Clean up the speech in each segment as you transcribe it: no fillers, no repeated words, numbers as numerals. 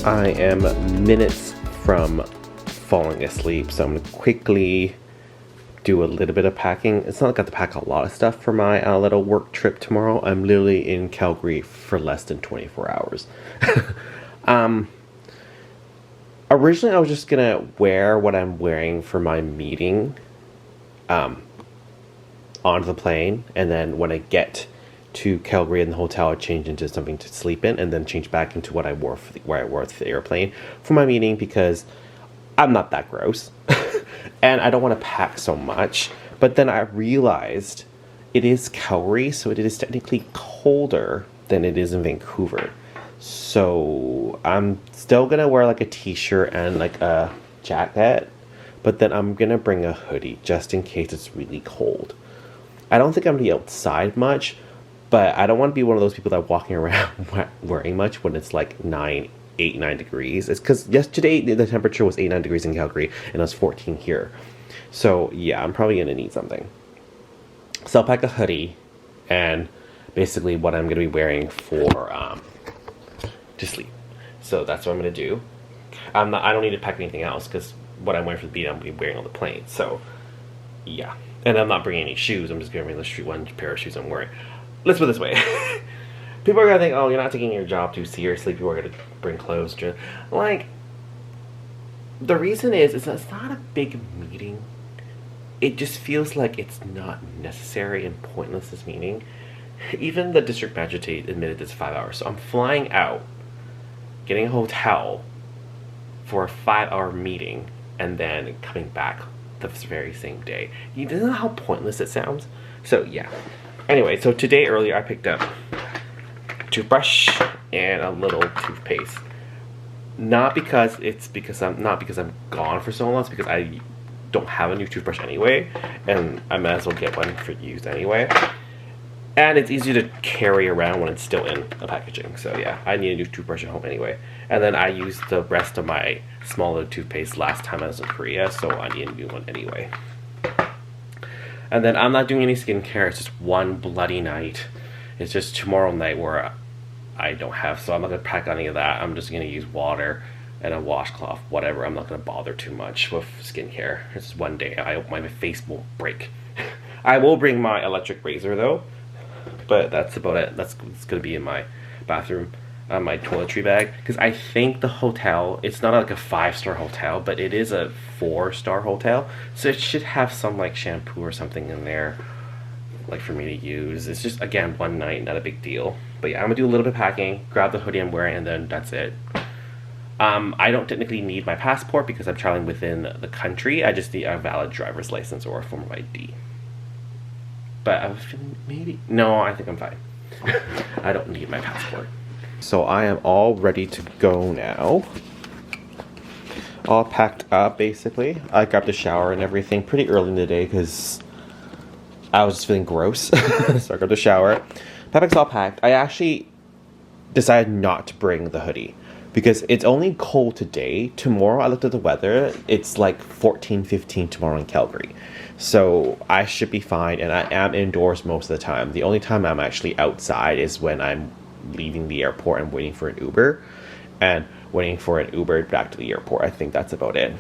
I am minutes from falling asleep, so I'm going to quickly do a little bit of packing. It's not like I have to pack a lot of stuff for my little work trip tomorrow. I'm literally in Calgary for less than 24 hours. Originally, I was just going to wear what I'm wearing for my meeting onto the plane, and then when I get to Calgary in the hotel, I change into something to sleep in, and then change back into what I wore for where I wore to the airplane for my meeting, because I'm not that gross and I don't want to pack so much. But then I realized it is Calgary, so it is technically colder than it is in Vancouver. So I'm still gonna wear like a t-shirt and like a jacket, but then I'm gonna bring a hoodie just in case it's really cold. I don't think I'm gonna be outside much, but I don't want to be one of those people that are walking around wearing much when it's like 9 degrees. It's because yesterday the temperature was 8-9 degrees in Calgary, and it was 14 here. So yeah, I'm probably going to need something. So I'll pack a hoodie, and basically what I'm going to be wearing for to sleep. So that's what I'm going to do. I don't need to pack anything else, because what I'm wearing for the beat, I'm going to be wearing on the plane. So yeah. And I'm not bringing any shoes. I'm just going to bring the one pair of shoes I'm wearing. Let's put it this way. People are going to think, oh, you're not taking your job too seriously. People are going to bring clothes. Like, the reason is it's not a big meeting. It just feels like it's not necessary and pointless, this meeting. Even the district magistrate admitted it's 5 hours. So I'm flying out, getting a hotel for a 5-hour meeting, and then coming back the very same day. You know how pointless it sounds? So, yeah. Anyway, so today earlier I picked up a toothbrush and a little toothpaste. Not because I'm gone for so long, it's because I don't have a new toothbrush anyway, and I might as well get one for use anyway. And it's easy to carry around when it's still in the packaging. So yeah, I need a new toothbrush at home anyway. And then I used the rest of my small little toothpaste last time I was in Korea, so I need a new one anyway. And then I'm not doing any skincare. It's just one bloody night. It's just tomorrow night where I don't have, so I'm not going to pack any of that. I'm just going to use water and a washcloth, whatever. I'm not going to bother too much with skincare. It's one day. I hope my face won't break. I will bring my electric razor though, but that's about it. It's going to be in my bathroom, my toiletry bag, because I think the hotel, it's not like a 5-star hotel, but it is a 4-star hotel, so it should have some like shampoo or something in there, like for me to use. It's just, again, one night, not a big deal. But yeah, I'm gonna do a little bit of packing, grab the hoodie I'm wearing, and then that's it. I don't technically need my passport because I'm traveling within the country. I just need a valid driver's license or a form of ID. But I was feeling I think I'm fine. I don't need my passport. So I am all ready to go now. All packed up, basically. I grabbed a shower and everything pretty early in the day because I was just feeling gross. So I grabbed a shower. Backpack's all packed. I actually decided not to bring the hoodie because it's only cold today. Tomorrow, I looked at the weather. It's like 14, 15 tomorrow in Calgary. So I should be fine, and I am indoors most of the time. The only time I'm actually outside is when I'm leaving the airport and waiting for an Uber. And waiting for an Uber back to the airport. I think that's about it.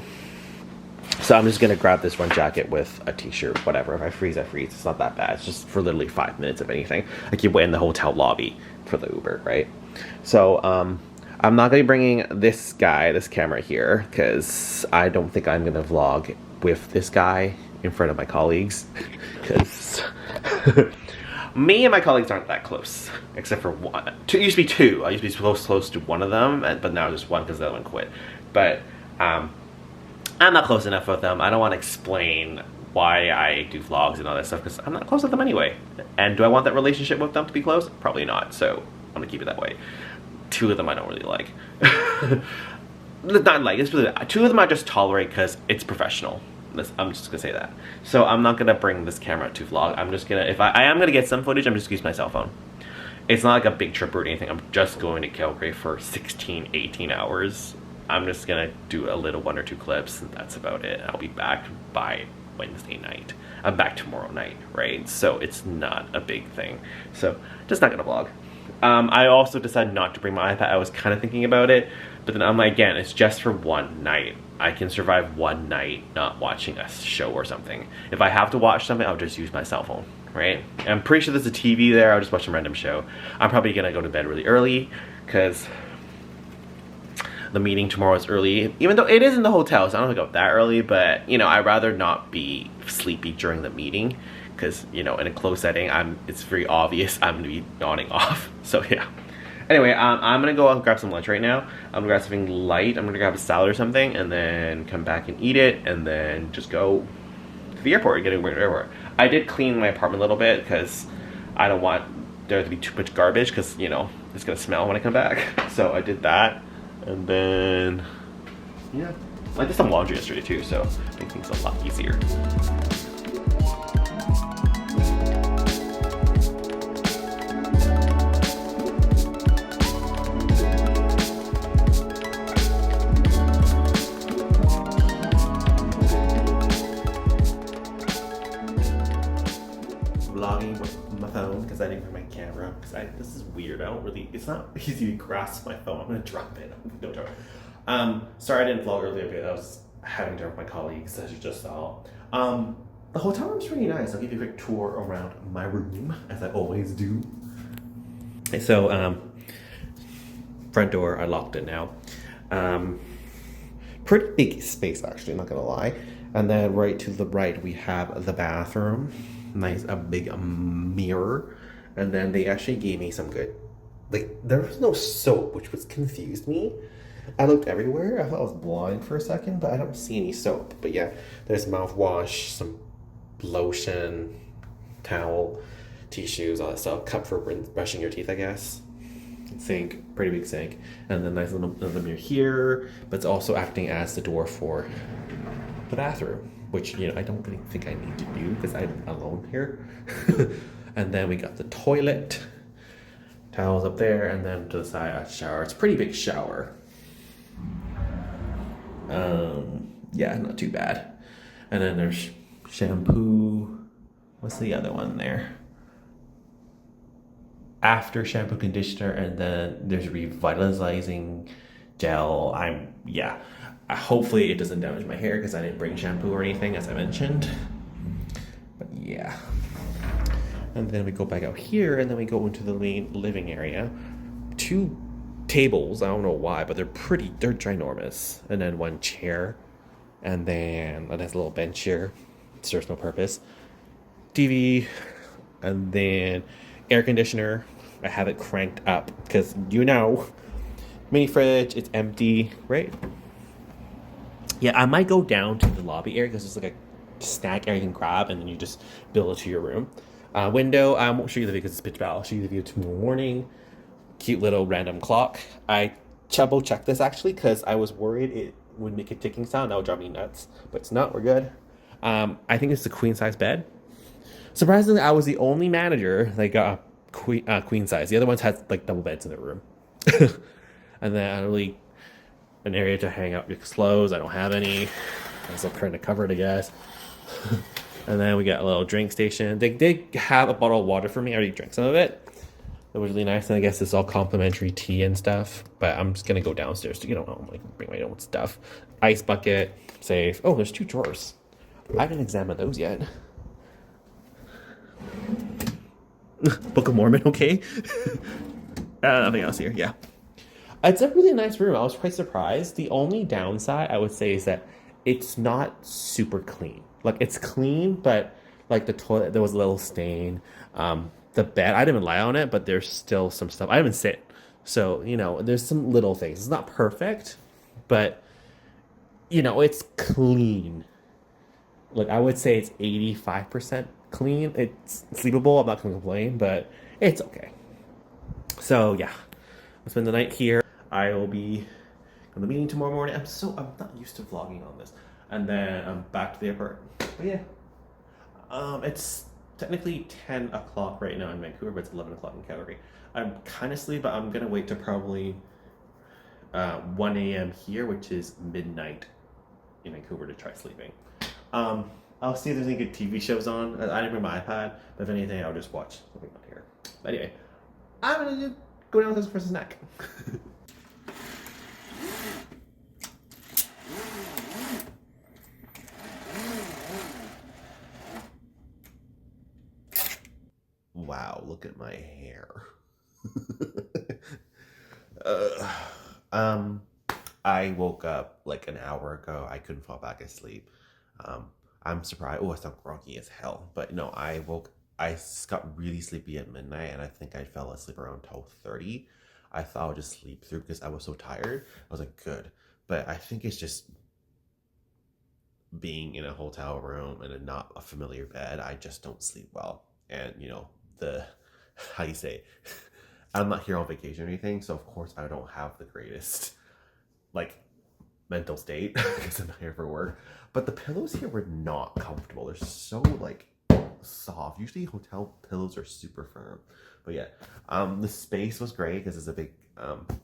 So I'm just going to grab this one jacket with a t-shirt, whatever. If I freeze, I freeze. It's not that bad. It's just for literally 5 minutes, if anything. I keep waiting in the hotel lobby for the Uber, right? So I'm not going to be bringing this camera here, because I don't think I'm going to vlog with this guy in front of my colleagues. Because me and my colleagues aren't that close, except for one. It used to be two. I used to be close to one of them, but now just one because the other one quit. But I'm not close enough with them. I don't want to explain why I do vlogs and all that stuff, because I'm not close with them anyway. And do I want that relationship with them to be close? Probably not, so I'm gonna keep it that way. Two of them I don't really like. Not like, it's really, two of them I just tolerate because it's professional. I'm just gonna say that. So I'm not gonna bring this camera to vlog. I'm just gonna, if I am gonna get some footage, I'm just gonna use my cell phone. It's not like a big trip or anything. I'm just going to Calgary for 16, 18 hours. I'm just gonna do a little 1 or 2 clips, and that's about it. I'll be back by Wednesday night. I'm back tomorrow night, right? So it's not a big thing. So just not gonna vlog. I also decided not to bring my iPad. I was kind of thinking about it, but then I'm like, again, it's just for one night. I can survive one night not watching a show or something. If I have to watch something, I'll just use my cell phone, right? I'm pretty sure there's a TV there. I'll just watch a random show. I'm probably gonna go to bed really early because the meeting tomorrow is early, even though it is in the hotel, so I don't have to go that early, but you know, I'd rather not be sleepy during the meeting because, you know, in a closed setting, it's very obvious I'm gonna be nodding off. So yeah. Anyway, I'm gonna go out and grab some lunch right now. I'm gonna grab something light. I'm gonna grab a salad or something, and then come back and eat it, and then just go to the airport and get over to the airport. I did clean my apartment a little bit because I don't want there to be too much garbage because, you know, it's gonna smell when I come back. So I did that, and then yeah, I did some laundry yesterday too, so make things a lot easier. Vlogging with my phone because I didn't bring my camera because this is weird. It's not easy to grasp my phone. I'm gonna drop it. Don't drop it. Sorry I didn't vlog earlier, but I was having dinner with my colleagues, as you just saw. The hotel room's really nice. I'll give you a quick tour around my room, as I always do. So, front door, I locked it now. Pretty big space, actually, not gonna lie. And then right to the right, we have the bathroom. Nice, a big mirror. And then they actually gave me some good, like, there was no soap, which was confused me. I looked everywhere. I thought I was blind for a second, but I don't see any soap. But yeah, there's mouthwash, some lotion, towel, tissues, all that stuff. Cup for brushing your teeth, I guess. Sink, pretty big sink. And then nice little mirror here, but it's also acting as the door for the bathroom, which, you know, I don't really think I need to do because I'm alone here. And then we got the toilet, towels up there, and then to the side a shower. It's a pretty big shower. Yeah, not too bad. And then there's shampoo. What's the other one there? After shampoo, conditioner, and then there's revitalizing gel. Hopefully it doesn't damage my hair because I didn't bring shampoo or anything, as I mentioned. But yeah. And then we go back out here, and then we go into the main living area. 2 tables, I don't know why, but they're ginormous. And then 1 chair, and then a nice little bench here. Serves no purpose. TV, and then air conditioner. I have it cranked up because, you know, mini fridge, it's empty, right? Yeah, I might go down to the lobby area because there's like a snack area you can grab, and then you just build it to your room. Window, I won't show you the view because it's pitch black. I'll show you the view tomorrow morning. Cute little random clock. I double checked this actually because I was worried it would make a ticking sound. That would drive me nuts, but it's not. We're good. I think it's the queen size bed. Surprisingly, I was the only manager that got a queen size. The other ones had like double beds in their room. And then an area to hang out your clothes. I don't have any. I was trying to cover it, I guess. And then we got a little drink station. They did have a bottle of water for me. I already drank some of it. It was really nice. And I guess it's all complimentary tea and stuff. But I'm just going to go downstairs to, bring my own stuff. Ice bucket, safe. Oh, there's 2 drawers. I haven't examined those yet. Book of Mormon, okay? Nothing else here, yeah. It's a really nice room. I was quite surprised. The only downside I would say is that it's not super clean. Like, it's clean, but like the toilet, there was a little stain. The bed, I didn't even lie on it, but there's still some stuff. I didn't even sit. So, there's some little things. It's not perfect, but, it's clean. Like, I would say it's 85% clean. It's sleepable. I'm not gonna complain, but it's okay. So yeah, I'll spend the night here. I will be on the meeting tomorrow morning. I'm not used to vlogging on this. And then I'm back to the airport. But yeah, it's technically 10 o'clock right now in Vancouver, but it's 11 o'clock in Calgary. I'm kind of sleepy, but I'm gonna wait to probably 1 a.m. here, which is midnight in Vancouver, to try sleeping. I'll see if there's any good TV shows on. I didn't bring my iPad, but if anything, I'll just watch something on here. But anyway, I'm gonna go downstairs for a snack. Wow, look at my hair. I woke up like an hour ago. I couldn't fall back asleep. I'm surprised. Oh, I sound groggy as hell. But no, I got really sleepy at midnight, and I think I fell asleep around 12:30. I thought I would just sleep through because I was so tired. I was like, good. But I think it's just being in a hotel room and not a familiar bed. I just don't sleep well. And, you know, how you say, I'm not here on vacation or anything. So, of course, I don't have the greatest, like, mental state because I'm not here for work. But the pillows here were not comfortable. They're so like soft. Usually hotel pillows are super firm. But yeah, the space was great because it's a big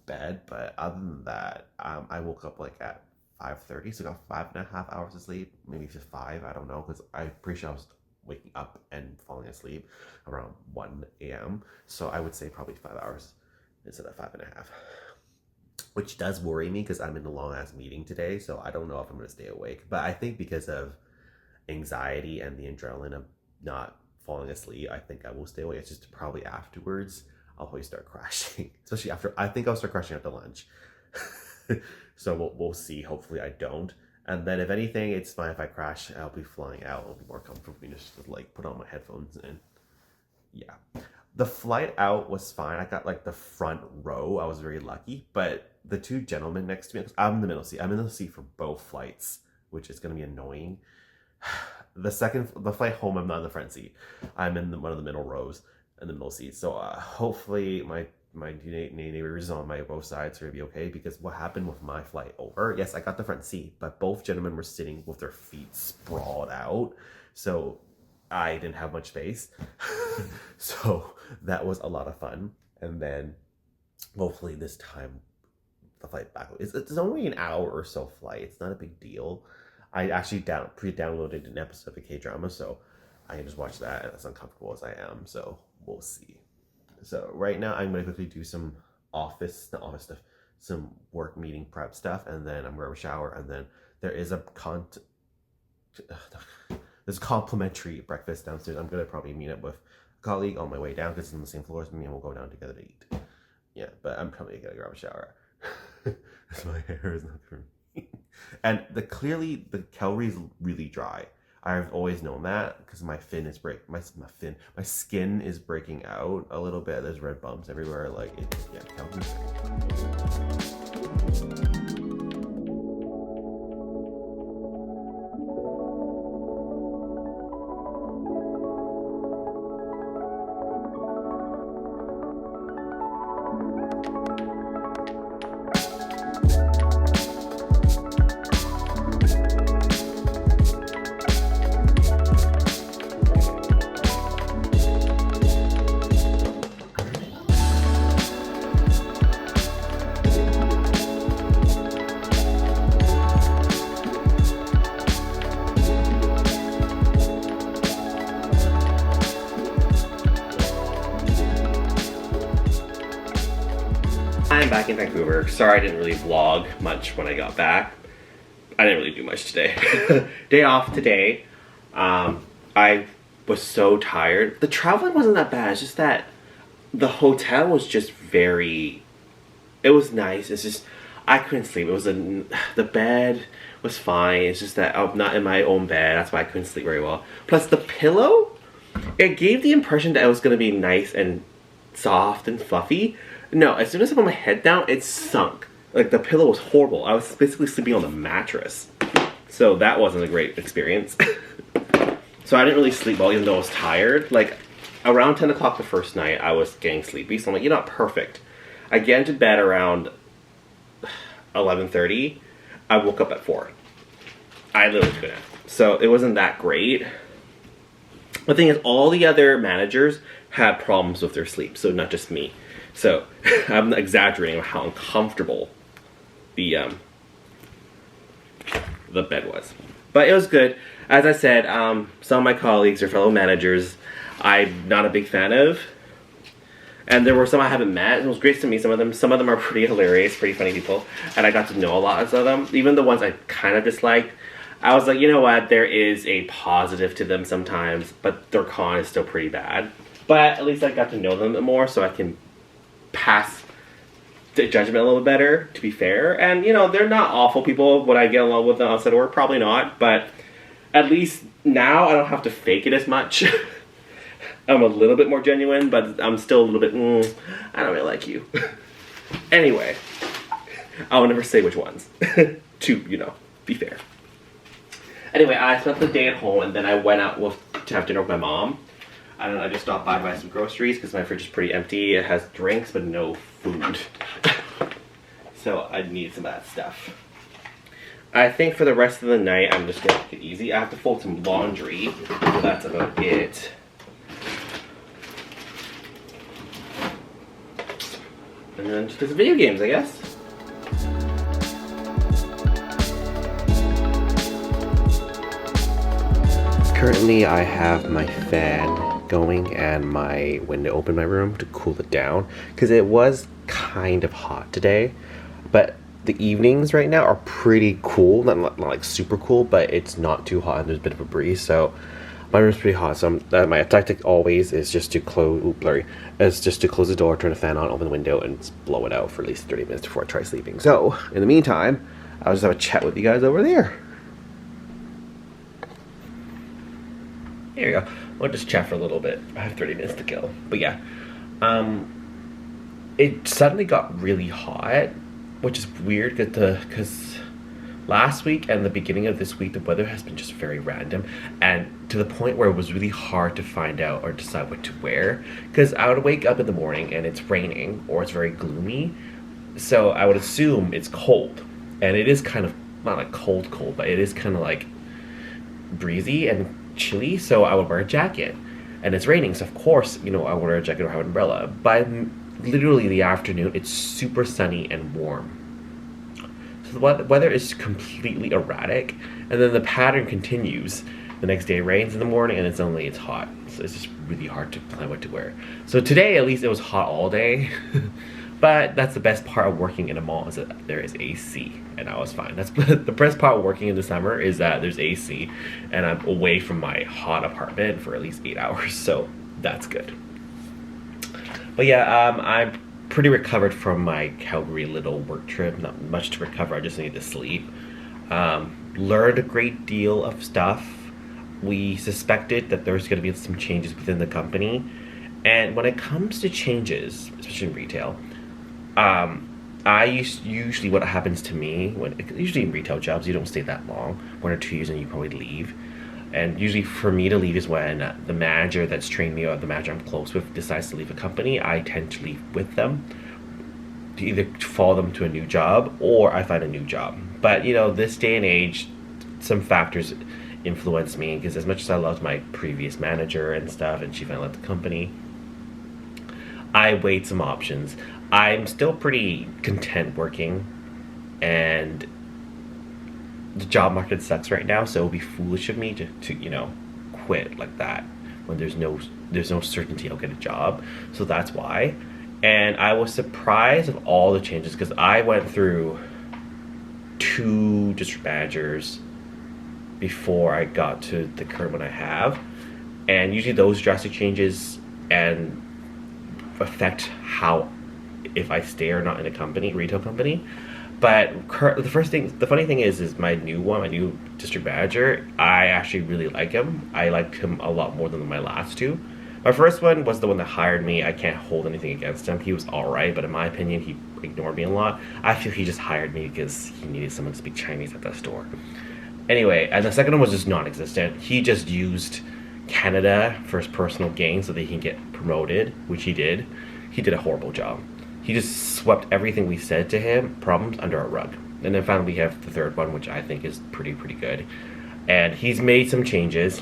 bed. But other than that, I woke up like at 5:30, so got 5.5 hours of sleep, maybe just 5. I don't know, because I'm pretty sure I was waking up and falling asleep around 1 a.m. So I would say probably 5 hours instead of 5.5. Which does worry me because I'm in a long ass meeting today, so I don't know if I'm gonna stay awake. But I think because of anxiety and the adrenaline of not falling asleep, I think I will stay awake. It's just probably afterwards I'll probably start crashing, especially after. I think I'll start crashing after lunch. So we'll see. Hopefully I don't. And then if anything, it's fine if I crash. I'll be flying out. It'll be more comfortable for me just to like put on my headphones and yeah. The flight out was fine. I got like the front row. I was very lucky. But the two gentlemen next to me, I'm in the middle seat. I'm in the seat for both flights, which is going to be annoying. The flight home, I'm not in the front seat. I'm in one of the middle rows in the middle seat. So hopefully my neighbors on my both sides are going to be okay. Because what happened with my flight over, yes, I got the front seat, but both gentlemen were sitting with their feet sprawled out. So I didn't have much space. So that was a lot of fun. And then hopefully this time the flight back, it's only an hour or so flight. It's not a big deal. I actually pre-downloaded an episode of OhKdrama, so I can just watch that as uncomfortable as I am. So we'll see. So right now I'm going to quickly do some not office stuff, some work meeting prep stuff, and then I'm going to have a shower, and then there is there's a complimentary breakfast downstairs. I'm going to probably meet up with a colleague on my way down because it's on the same floor as me, and we'll go down together to eat. Yeah, but I'm probably going to grab a shower. My hair is not for me. And clearly the Calgary is really dry. I've always known that because my skin is breaking out a little bit. There's red bumps everywhere. Like, yeah, Calgary's I'm back in Vancouver. Sorry I didn't really vlog much when I got back. I didn't really do much today. Day off today. I was so tired. The traveling wasn't that bad. It's just that the hotel was just it was nice. It's just, I couldn't sleep. The bed was fine. It's just that I'm not in my own bed. That's why I couldn't sleep very well. Plus the pillow, it gave the impression that it was going to be nice and soft and fluffy. No, as soon as I put my head down, it sunk. Like, the pillow was horrible. I was basically sleeping on the mattress. So that wasn't a great experience. So I didn't really sleep well, even though I was tired. Like, around 10 o'clock the first night, I was getting sleepy. So I'm like, you're not perfect. I get into bed around 11:30. I woke up at 4. I literally couldn't. So it wasn't that great. The thing is, all the other managers had problems with their sleep, so not just me. So I'm exaggerating how uncomfortable the bed was. But it was good. As I said, some of my colleagues or fellow managers I'm not a big fan of. And there were some I haven't met. It was great to meet some of them. Some of them are pretty hilarious, pretty funny people. And I got to know a lot of them. Even the ones I kind of disliked. I was like, you know what? There is a positive to them sometimes. But their con is still pretty bad. But at least I got to know them more. So I can pass the judgment a little bit better, to be fair. And, you know, they're not awful people. Would I get along with them outside of work? Probably not. But at least now I don't have to fake it as much. I'm a little bit more genuine, but I'm still a little bit, I don't really like you. Anyway, I'll never say which ones, to, you know, be fair. Anyway, I spent the day at home, and then I went out to have dinner with my mom. And I just stopped by to buy some groceries, because my fridge is pretty empty. It has drinks, but no food. So I need some of that stuff. I think for the rest of the night, I'm just going to take it easy. I have to fold some laundry, so that's about it. And then just play some video games, I guess. Currently, I have my fan going and my window open in my room to cool it down. Because it was kind of hot today. But the evenings right now are pretty cool. Not like super cool, but it's not too hot and there's a bit of a breeze. So my room's pretty hot, so my tactic always is just to close the door, turn the fan on, open the window, and blow it out for at least 30 minutes before I try sleeping. So, in the meantime, I'll just have a chat with you guys over there. Here we go. We'll just chat for a little bit. I have 30 minutes to kill. But yeah, it suddenly got really hot, which is weird because last week and the beginning of this week, the weather has been just very random, and to the point where it was really hard to find out or decide what to wear. Because I would wake up in the morning and it's raining or it's very gloomy, so I would assume it's cold, and it is kind of not like cold, but it is kind of like breezy and chilly. So I would wear a jacket, and it's raining, so of course, you know, I would wear a jacket or have an umbrella. By literally the afternoon, it's super sunny and warm. So the weather is completely erratic, and then the pattern continues. The next day it rains in the morning, and then suddenly it's hot. So it's just really hard to plan what to wear. So today, at least, it was hot all day. But that's the best part of working in a mall, is that there is AC, and I was fine. That's the best part of working in the summer, is that there's AC, and I'm away from my hot apartment for at least 8 hours. So that's good. But yeah, I'm pretty recovered from my Calgary little work trip. Not much to recover, I just need to sleep. Learned a great deal of stuff. We suspected that there's going to be some changes within the company. And when it comes to changes, especially in retail, usually what happens to me, usually in retail jobs, you don't stay that long, 1 or 2 years, and you probably leave. And usually for me to leave is when the manager that's trained me, or the manager I'm close with, decides to leave a company. I tend to leave with them, to either follow them to a new job or I find a new job. But, you know, this day and age, some factors influence me, because as much as I loved my previous manager and stuff, and she finally left the company, I weighed some options. I'm still pretty content working, and the job market sucks right now, so it would be foolish of me to you know, quit like that when there's no certainty I'll get a job. So that's why. And I was surprised of all the changes, because I went through 2 district managers before I got to the current one I have, and usually those drastic changes and affect how, if I stay or not in a retail company. But the funny thing is my new district manager, I actually really like him. I liked him a lot more than my last 2. My first one was the one that hired me. I can't hold anything against him. He was alright, but in my opinion, he ignored me a lot. I feel he just hired me because he needed someone to speak Chinese at that store. Anyway, and the second one was just non-existent. He just used Canada for his personal gain so that he can get promoted, which he did. He did a horrible job. He just swept everything we said to him, problems, under a rug. And then finally we have the third one, which I think is pretty good. And he's made some changes.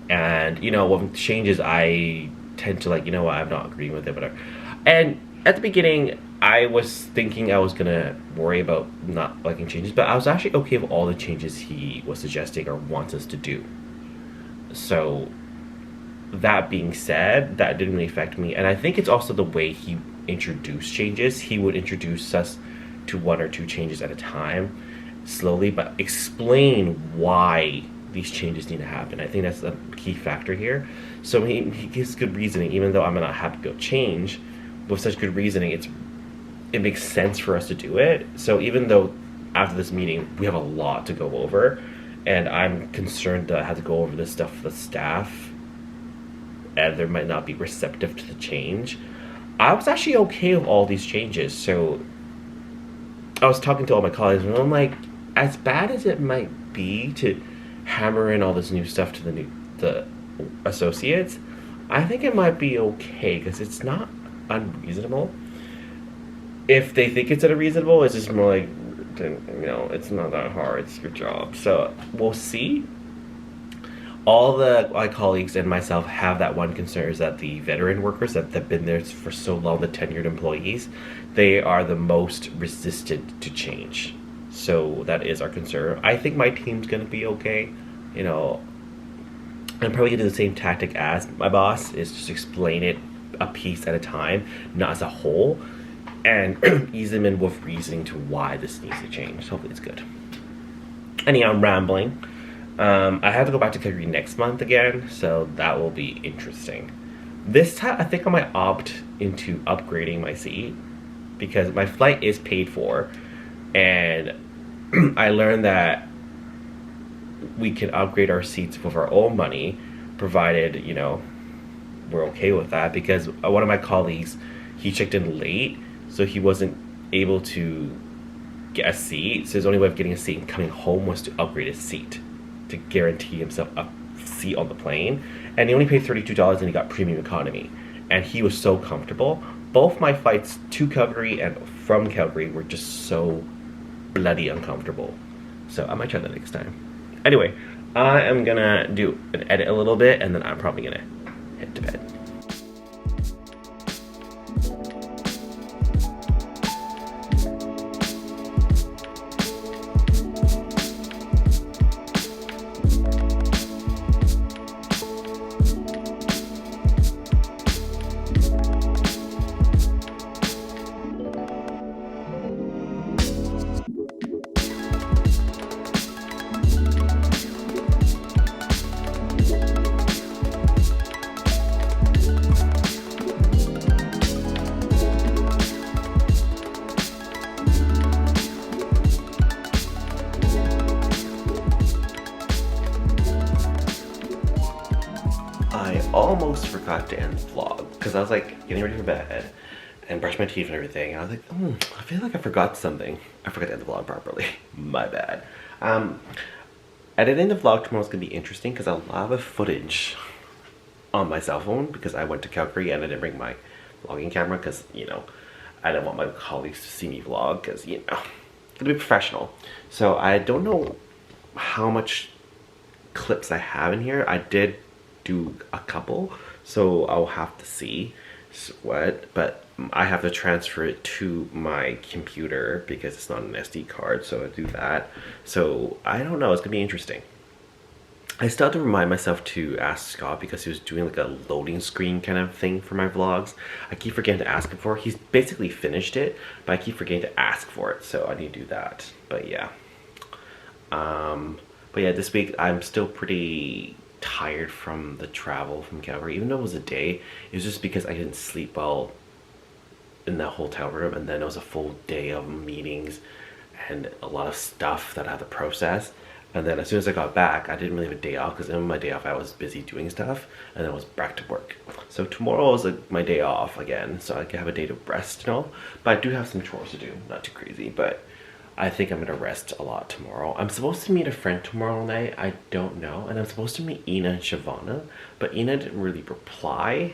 And, you know, with changes, I tend to, like, you know what, I'm not agreeing with it, whatever. And at the beginning, I was thinking I was going to worry about not liking changes, but I was actually okay with all the changes he was suggesting or wants us to do. So, that being said, that didn't really affect me. And I think it's also the way he introduced changes. He would introduce us to one or two changes at a time, slowly, but explain why these changes need to happen. I think that's a key factor here. So he gives good reasoning, even though I'm not happy to change. With such good reasoning, it makes sense for us to do it. So even though after this meeting we have a lot to go over, and I'm concerned that I have to go over this stuff with the staff, and they might not be receptive to the change, I was actually okay with all these changes. So I was talking to all my colleagues, and I'm like, as bad as it might be to hammer in all this new stuff to the associates, I think it might be okay because it's not unreasonable. If they think it's unreasonable, it's just more like, you know, it's not that hard, it's your job. So we'll see. All my colleagues and myself have that one concern, is that the veteran workers that have been there for so long, the tenured employees, they are the most resistant to change. So that is our concern. I think my team's going to be okay. You know, I'm probably going to do the same tactic as my boss, is just explain it a piece at a time, not as a whole, and ease them in with reasoning to why this needs to change. So hopefully it's good. Anyhow, I'm rambling. I have to go back to Calgary next month again, so that will be interesting. This time, I think I might opt into upgrading my seat, because my flight is paid for, and I learned that we can upgrade our seats with our own money, provided, you know, we're okay with that, because one of my colleagues, he checked in late, so he wasn't able to get a seat, so his only way of getting a seat and coming home was to upgrade his seat to guarantee himself a seat on the plane, and he only paid $32 and he got premium economy, and he was so comfortable. Both my flights to Calgary and from Calgary were just so bloody uncomfortable, so I might try that next time. Anyway, I am gonna do an edit a little bit, and then I'm probably gonna head to bed. Almost forgot to end the vlog because I was like getting ready for bed and brush my teeth and everything, and I was like, I feel like I forgot something. I forgot to end the vlog properly. My bad. Editing the vlog tomorrow is gonna be interesting because I'll have a footage on my cell phone, because I went to Calgary and I didn't bring my vlogging camera because, you know, I didn't want my colleagues to see me vlog, because, you know, it's gonna be professional. So I don't know how much clips I have in here. I did do a couple, so I'll have to see what, but I have to transfer it to my computer because it's not an SD card, so I do that. So I don't know, it's gonna be interesting. I still have to remind myself to ask Scott, because he was doing like a loading screen kind of thing for my vlogs. I keep forgetting to ask him for it. He's basically finished it, but I keep forgetting to ask for it, so I need to do that. But yeah, this week I'm still pretty tired from the travel from Calgary. Even though it was a day, it was just because I didn't sleep well in that hotel room, and then it was a full day of meetings and a lot of stuff that I had to process. And then as soon as I got back, I didn't really have a day off, because in my day off I was busy doing stuff, and then I was back to work. So tomorrow is like my day off again, so I can have a day to rest and all. But I do have some chores to do, not too crazy, but I think I'm gonna rest a lot tomorrow. I'm supposed to meet a friend tomorrow night. I don't know. And I'm supposed to meet Ina and Shavana, but Ina didn't really reply.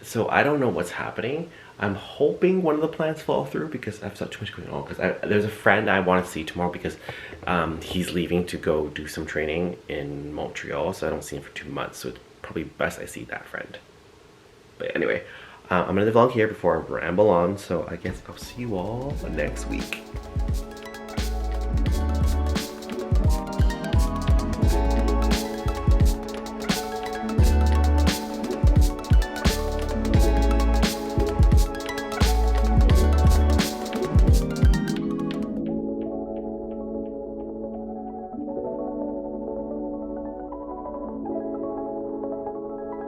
So I don't know what's happening. I'm hoping one of the plans fall through because I've got too much going on. Because there's a friend I want to see tomorrow because he's leaving to go do some training in Montreal. So I don't see him for 2 months. So it's probably best I see that friend. But anyway, I'm going to vlog here before I ramble on. So I guess I'll see you all next week.